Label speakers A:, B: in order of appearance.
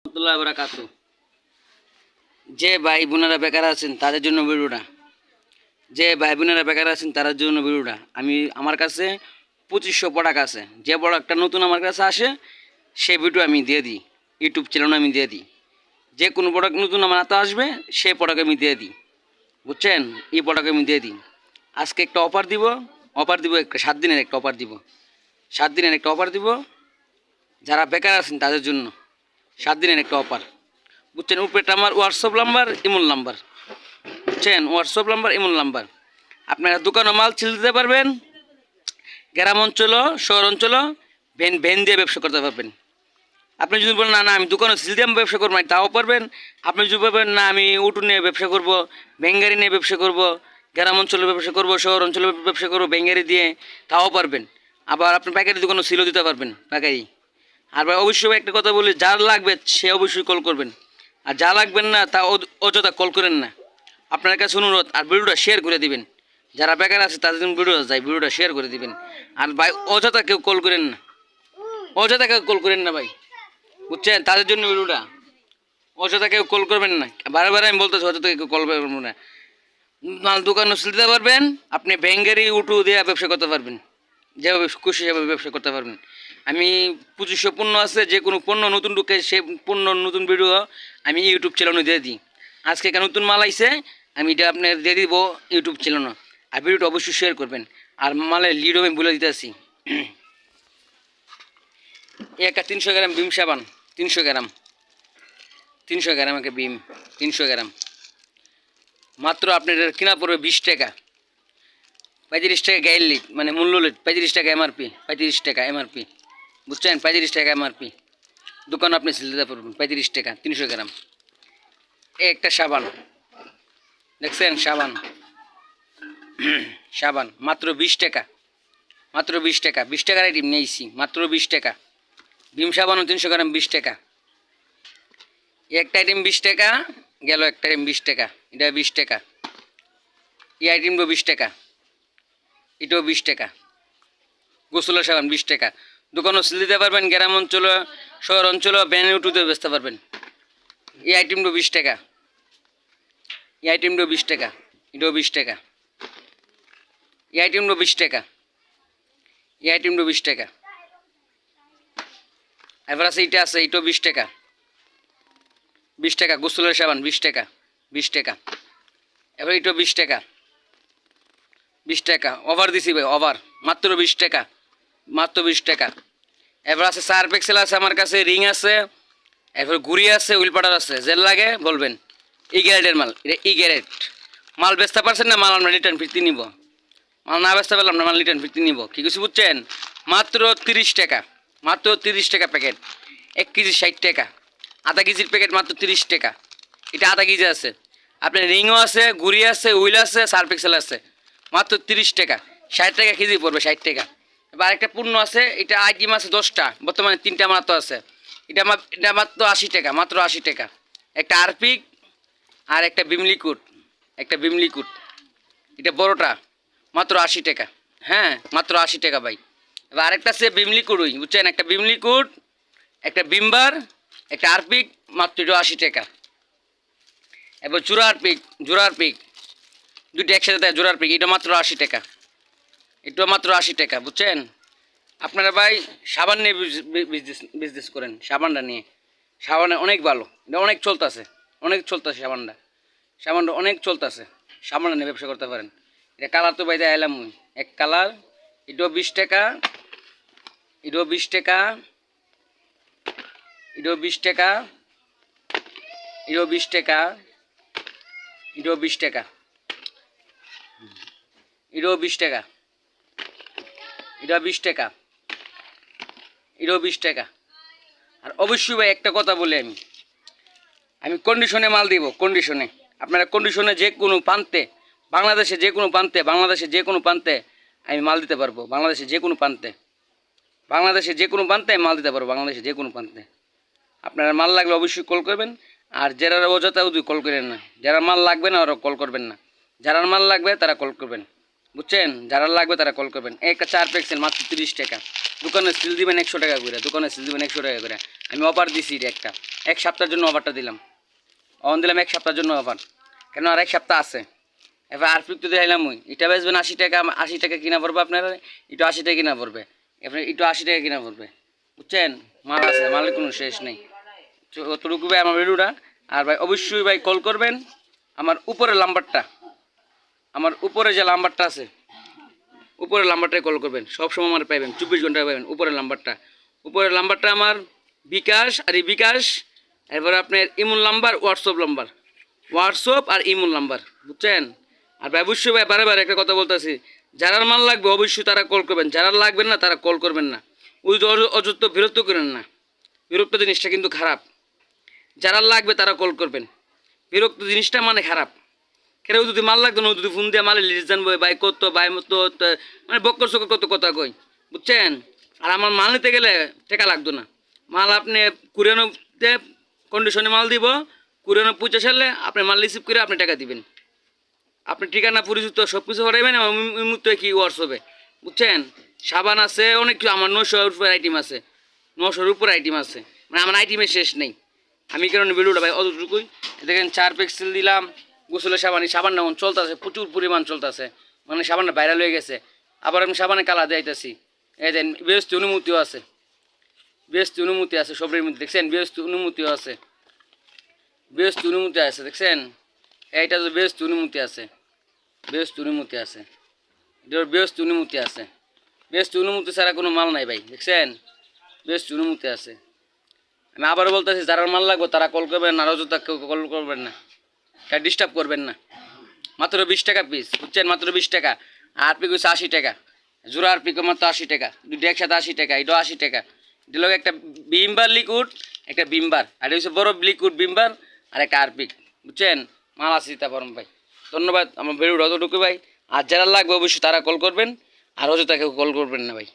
A: রহমতুল্লাহ বারাকাতু। যে ভাই বোনেরা বেকার আছেন তাদের জন্য ভিডিওটা, যে ভাই বোনেরা বেকার আছেন তাদের জন্য ভিডিওটা। আমার কাছে 2500 প্রোডাক্ট আছে। যে প্রোডাক্টটা নতুন আমার কাছে আসে সেই ভিডিও আমি দিয়ে দিই, ইউটিউব চ্যানেলে আমি দিয়ে দিই। যে কোনো প্রোডাক্ট নতুন আমার হাতে আসবে সেই প্রোডাক্ট আমি দিয়ে দিই, বুঝছেন? এই প্রোডাক্ট আমি দিয়ে দিই। আজকে একটা অফার দিব একটা 7 দিনের একটা অফার দিব, 7 দিনের একটা অফার দিব যারা বেকার আছেন তাদের জন্য। 7 দিনের একটা অফার, বুঝছেন? উপরেটা আমার হোয়াটসঅ্যাপ নাম্বার, ইমোল নাম্বার, বুঝছেন? হোয়াটসঅ্যাপ নাম্বার, ইমোল নাম্বার। আপনারা দোকানে মাল ছিল দিতে পারবেন, গ্রাম অঞ্চল, শহর অঞ্চল, ভ্যান দিয়ে ব্যবসা করতে পারবেন। আপনি যদি বলেন না না আমি দোকানে সিল দিয়ে ব্যবসা করবো, তাও পারবেন। আপনি যদি বলবেন না আমি উটু নিয়ে ব্যবসা করবো, ব্যাঙ্গারি নিয়ে ব্যবসা করবো, গ্রাম অঞ্চলে ব্যবসা করবো, শহর অঞ্চলে ব্যবসা করবো ব্যাঙ্গারি দিয়ে, তাও পারবেন। আবার আপনি পাইকারি দোকানে সিলও দিতে পারবেন, পাইকারি। আর ভাই অবশ্যই একটা কথা বলি, যার লাগবে সে অবশ্যই কল করবেন, আর যা লাগবেন না তা অযথা কল করেন না। আপনার কাছে অনুরোধ, আর ভিডিওটা শেয়ার করে দিবেন। যারা বেকার আছে তাদের জন্য ভিডিওটা শেয়ার করে দিবেন। আর ভাই অযথা কেউ কল করেন না, অযথা কেউ কল করেন না ভাই, বুঝছেন? তাদের জন্য ভিডিওটা। অযথা কেউ কল করবেন না, বারে বারে আমি বলতেছি অযথা কেউ কল করবেন না। মাল দোকানে দিতে পারবেন, আপনি ব্যাঙ্গারি উটু দিয়ে ব্যবসা করতে পারবেন, যেভাবে খুশি সেভাবে ব্যবসা করতে পারবেন। আমি 2500 পণ্য আছে, যে কোনো পণ্য নতুন ঢুকে সে পণ্য নতুন ভিডিও আমি ইউটিউব চ্যানেলে দিয়ে দিই। আজকে একটা নতুন মাল আইছে, আমি এটা আপনার দিয়ে দিব ইউটিউব চ্যানেলে। আর ভিডিওটা অবশ্যই শেয়ার করবেন। আর মালের লিডও আমি বলে দিতে আসি। একটা 300 গ্রাম বিম সাবান, 300 গ্রাম, 300 গ্রাম একটা বিম, 300 গ্রাম মাত্র আপনার কিনা পড়বে 20 টাকা। 35 টাকা গাইল লিট, মানে মূল্য লিট 35 টাকা এমআরপি, 35 টাকা এমআরপি, বুঝছেন? 35 টাকা এমআরপি। দোকানে আপনি সেল দিতে পারবেন 35 টাকা, 300 গ্রাম। একটা সাবান দেখছেন, সাবান, সাবান মাত্র 20 টাকা, মাত্র 20 টাকা। 20 টাকার আইটেম নিয়েছি, মাত্র 20 টাকা। ভীম সাবানও 300 গ্রাম 20 টাকা। একটা আইটেম 20 টাকা গেল, একটা আইটেম 20 টাকা, এটা 20 টাকা। এই আইটেমটাও 20 টাকা, এটাও 20 টাকা। গোসলের সাবান 20 টাকা। দোকানও সেল দিতে পারবেন, গ্রাম অঞ্চল, শহর অঞ্চল, ব্যানে উঠুতে বেচতে পারবেন। এই আইটেমটাও 20 টাকা, এই আইটেমটাও 20 টাকা, এটাও 20 টাকা। এই আইটেমটাও 20 টাকা, এই আইটেমটাও 20 টাকা। এবার আছে এইটা, আছে এইটাও 20 টাকা, 20 টাকা। গোসলের সাবান 20 টাকা, 20 টাকা। এবার এইটাও 20 টাকা, 20 টাকা। ওভার দিছি ভাই, ওভার, মাত্র 20 টাকা, মাত্র 20 টাকা। এবার আছে সার্ফ এক্সেল আছে আমার কাছে, রিং আছে, এরপর ঘুরি আছে, হুইল পাটার আছে। যেল লাগে বলবেন। ই গ্যারেটের মাল, এটা ই গ্যারেট মাল। বেচতে পারছেন না মাল, আমরা রিটার্ন ফিরতি নিব। মাল না বেচতে পারলাম না, মাল রিটার্ন ফিরতি নিব। কী কিছু বুঝছেন? মাত্র 30 টাকা, মাত্র 30 টাকা প্যাকেট। 1 কেজি 60 টাকা। আধা কেজির প্যাকেট মাত্র 30 টাকা। এটা আধা কেজি আছে। আপনার রিংও আছে, ঘুরি আছে, হুইল আছে, সার্ফ এক্সেল আছে, মাত্র 30 টাকা। 60 টাকা কেজি পড়বে, 60 টাকা। এবার আরেকটা পণ্য আছে, এটা আইটেম আছে 10টা, বর্তমানে 3টা মাত্র আছে। এটা মাত্র 80 টাকা, মাত্র 80 টাকা। একটা আরপিক আর একটা বিমলিকুট, একটা বিমলিকুট, এটা বড়টা, মাত্র 80 টাকা। হ্যাঁ, মাত্র 80 টাকা ভাই। এবার আরেকটা আছে বিমলিকুটই, বুঝছেন? একটা বিমলিকুট, একটা বিমবার, একটা আরপিক, মাত্র এটা 80 টাকা। এবার জোড়ার পিক দুটো একসাথে দেয়, জোড়ার পিক, এটা মাত্র 80 টাকা, এটা মাত্র 80 টাকা, বুঝছেন? আপনারা ভাই সাবান নিয়ে বিজনেস করেন, সাবানটা নিয়ে। সাবানে অনেক ভালো, এটা অনেক চলতেছে, অনেক চলতেছে সাবানটা, সাবানটা অনেক চলতেছে। সাবানটা নিয়ে ব্যবসা করতে পারেন। এটা কালার তো বাইরে এলাম, এক কালার, এটাও 20 টাকা, এটাও 20 টাকা, এটাও 20 টাকা, এটাও 20 টাকা, এটাও 20 টাকা, এটাও 20 টাকা, এটাও 20 টাকা, এটাও 20 টাকা। আর অবশ্যই ভাই একটা কথা বলি, আমি কন্ডিশনে মাল দিব, কন্ডিশনে। আপনারা কন্ডিশনে যে কোনো প্রান্তে, বাংলাদেশে যে কোনো প্রান্তে, বাংলাদেশে যে কোনো প্রান্তে আমি মাল দিতে পারবো। বাংলাদেশে যে কোনো প্রান্তে, বাংলাদেশে যে কোনো প্রান্তে আমি মাল দিতে পারবো, বাংলাদেশে যে কোনো প্রান্তে। আপনারা মাল লাগলে অবশ্যই কল করবেন। আর যারা অযথা কল করেন না, যারা মাল লাগবে না ওরা কল করবেন না। যারা মাল লাগবে তারা কল করবেন, বুঝছেন? যারা লাগবে তারা কল করবেন। একটা 4 পিক্সেল মাত্র 30 টাকা। দোকানে সিল দিবেন 100 টাকা করে, দোকানে সিল দিবেন 100 টাকা করে। আমি অফার দিছি এটা একটা এক সপ্তাহের জন্য অফারটা দিলাম, দিলাম এক সপ্তাহের জন্য অফার, কেন আর এক সপ্তাহ আছে। এবার আর পিক তো দেখাইলাম ওই এটা বেচবেন 80 টাকা, 80 টাকা কিনা পড়বে আপনার, একটু 80 টাকা কিনা পড়বে, এবার একটু 80 টাকা কিনা পড়বে, বুঝছেন। মাল আছে, মালের কোনো শেষ নেই। অতটুকু ভাই আমার ভিডিওটা। আর ভাই অবশ্যই ভাই কল করবেন আমার উপরের নাম্বারটা, আমার উপরে যে নাম্বারটা আছে উপরের নাম্বারটায় কল করবেন, সবসময় আমার পাইবেন, 24 ঘন্টায় পাইবেন উপরের নাম্বারটা। উপরের নাম্বারটা আমার বিকাশ, আর এই বিকাশ এরপরে আপনার ইমুল নাম্বার, হোয়াটসঅ্যাপ আর ইমুল নাম্বার, বুঝছেন। আর ভাই অবশ্যই ভাই বারে বারে একটা কথা বলতেছি, যারার মাল লাগবে অবশ্যই তারা কল করবেন, যারা লাগবেন না তারা কল করবেন না। ওই অযুক্ত বিরক্ত করেন না, বিরক্ত জিনিসটা কিন্তু খারাপ। যারা লাগবে তারা কল করবেন, বিরক্ত জিনিসটা মানে খারাপ। কেন যদি মাল লাগতো না, যদি ফোন দিয়ে মালের লিস্ট জানবো, ভাই কত ভাই মতো, মানে বক্কর চক্কর কত কথা কই, বুঝছেন। আর আমার মাল নিতে গেলে টাকা লাগতো না, মাল আপনি কুরিয়ানোতে কন্ডিশনে মাল দিব, কুরিয়ানো পৌঁছে সারলে আপনি মাল রিসিভ করে আপনি টাকা দিবেন, আপনি ঠিকানা পরিচিত সব কিছু হরাইবেন, আমার মুহূর্তে কি হোয়াটসঅ্যাপে, বুঝছেন। সাবান আছে অনেক কিছু, আমার 900-এর উপর আইটেম আছে, 900-এর উপর আইটেম আছে, মানে আমার আইটেমের শেষ নেই। আমি কারণ ভিডিওটা ভাই অতটুকুই। দেখেন 4 পিক্সেল দিলাম, গোসলের সাবানটা এখন চলতেছে, প্রচুর পরিমাণ চলতেছে, মানে সাবানটা ভাইরাল হয়ে গেছে। আবার আমি সাবানে কালার দিতেছি, এই দেন বিএসটি অনুমতিও আছে, বিএসটি অনুমতি আছে সবের মধ্যে, দেখছেন বিএসটি অনুমতিও আছে, বিএসটি অনুমতি আছে, দেখছেন এইটা তো বিএসটি অনুমতি আছে, বিএসটি অনুমতি আছে, এটার বিএসটি অনুমতি আছে, বিএসটি অনুমতি ছাড়া কোনো মাল নাই ভাই, দেখছেন বিএসটি অনুমতি আছে। আমি আবারও বলতেছি, যারা মাল লাগবে তারা কল করবেন না, অযথা কেউ কল করবেন না, ডিস্টার্ব করবেন না। মাত্র 20 টাকা পিস, বুঝছেন, মাত্র 20 টাকা। আর পিক হচ্ছে 80 টাকা, জোড়া আর পিক মাত্র 80 টাকা, দুটো একসাথে 80 টাকা, এটাও 80 টাকা। এটা লোক একটা বিমবার লিকুইড, একটা বিমবার, আর এটা হচ্ছে বড় লিকুইড বিমবার, আর একটা আর পিক, বুঝছেন। মাল আছে দিতে পারেন ভাই। ধন্যবাদ, আমার ভিডিওটা অতটুকু ভাই। আর যারা লাগবে অবশ্যই তারা কল করবেন, আর অযথা কেউ কল করবেন না ভাই।